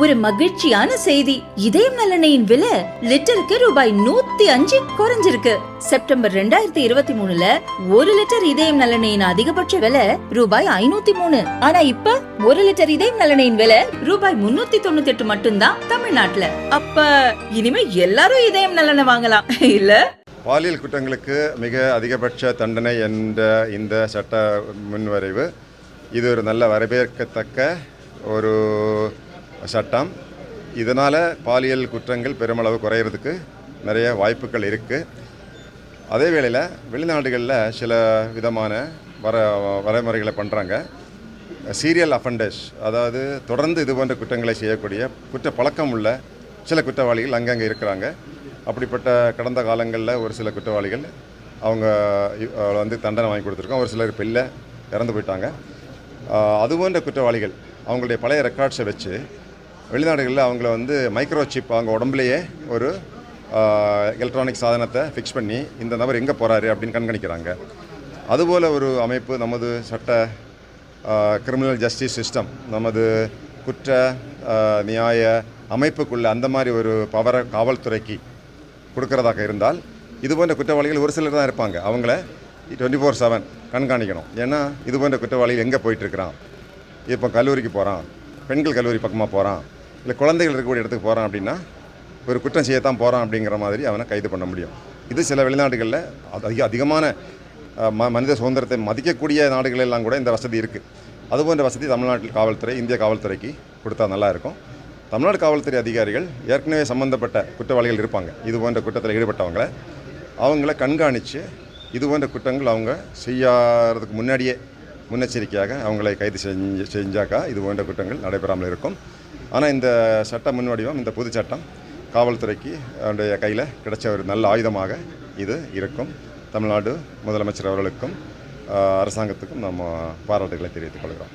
ஒரு மகிழ்ச்சியான செய்தி. இதயம் நல்லெண்ணெயின் விலை லிட்டருக்கு ரூபாய் 105 குறைஞ்சிருக்கு. செப்டம்பர் 2023ல 1 லிட்டர் இதயம் நல்லெண்ணெயின் அதிகபட்ச விலை ரூபாய் 503. ஆனா இப்ப 1 லிட்டர் இதயம் நல்லெண்ணெயின் விலை ரூபாய் 398 மட்டும்தான் தமிழ்நாட்டுல. அப்ப இனிமே எல்லாரும் இதயம் நல்லெண்ணெய் வாங்கலாம் இல்ல? பாலியல் குற்றங்களுக்கு மிக அதிகபட்ச தண்டனை என்ற இந்த சட்ட முன்வரைவு இது ஒரு நல்ல வரவேற்கத்தக்க ஒரு சட்டம். இதனால் பாலியல் குற்றங்கள் பெருமளவு குறையிறதுக்கு நிறைய வாய்ப்புகள் இருக்குது. அதே வேளையில் வெளிநாடுகளில் சில விதமான வரைமுறைகளை பண்ணுறாங்க. சீரியல் அஃபண்டர்ஸ், அதாவது தொடர்ந்து இது போன்ற குற்றங்களை செய்யக்கூடிய குற்ற பழக்கம் உள்ள சில குற்றவாளிகள் அங்கங்கே இருக்கிறாங்க. அப்படிப்பட்ட கடந்த காலங்களில் ஒரு சில குற்றவாளிகள் அவங்க தண்டனை வாங்கி கொடுத்துருக்கோம். ஒரு சிலர் இப்போ இல்லை, இறந்து போயிட்டாங்க. அதுபோன்ற குற்றவாளிகள் அவங்களுடைய பழைய ரெக்கார்ட்ஸை வச்சு வெளிநாடுகளில் அவங்கள மைக்ரோசிப் அவங்க உடம்புலையே ஒரு எலக்ட்ரானிக் சாதனத்தை ஃபிக்ஸ் பண்ணி இந்த நபர் எங்கே போகிறாரு அப்படின்னு கண்காணிக்கிறாங்க. அதுபோல் ஒரு அமைப்பு நமது சட்ட கிரிமினல் ஜஸ்டிஸ் சிஸ்டம், நமது குற்ற நியாய அமைப்புக்குள்ள அந்த மாதிரி ஒரு பவரை காவல்துறைக்கு கொடுக்கறதாக இருந்தால் இதுபோன்ற குற்றவாளிகள் ஒரு சிலர் தான் இருப்பாங்க. அவங்கள 24/7 கண்காணிக்கணும். ஏன்னா இதுபோன்ற குற்றவாளிகள் எங்கே போயிட்டுருக்கிறான், இப்போ கல்லூரிக்கு போகிறான், பெண்கள் கல்லூரி பக்கமாக போகிறான், இல்லை குழந்தைகள் இருக்கக்கூடிய இடத்துக்கு போகிறான் அப்படின்னா ஒரு குற்றம் செய்யத்தான் போகிறான் அப்படிங்கிற மாதிரி அவனை கைது பண்ண முடியும். இது சில வெளிநாடுகளில் அதிகமான மனித சுதந்திரத்தை மதிக்கக்கூடிய நாடுகளெல்லாம் கூட இந்த வசதி இருக்குது. அதுபோன்ற வசதி தமிழ்நாட்டில் காவல்துறை, இந்திய காவல்துறைக்கு கொடுத்தா நல்லாயிருக்கும். தமிழ்நாடு காவல்துறை அதிகாரிகள் ஏற்கனவே சம்மந்தப்பட்ட குற்றவாளிகள் இருப்பாங்க, இது போன்ற குற்றத்தில் அவங்கள கண்காணித்து இது போன்ற குற்றங்கள் அவங்க செய்யாததுக்கு முன்னாடியே முன்னெச்சரிக்கையாக அவங்களை கைது செஞ்சாக்கா இது போன்ற குற்றங்கள் நடைபெறாமல் இருக்கும். ஆனால் இந்த சட்ட முன்வடிவம், இந்த புது சட்டம் காவல்துறைக்கு அவருடைய கையில் கிடைச்ச ஒரு நல்ல ஆயுதமாக இது இருக்கும். தமிழ்நாடு முதலமைச்சர் அவர்களுக்கும் அரசாங்கத்துக்கும் நம்ம பாராட்டுகளை தெரிவித்துக் கொள்கிறோம்.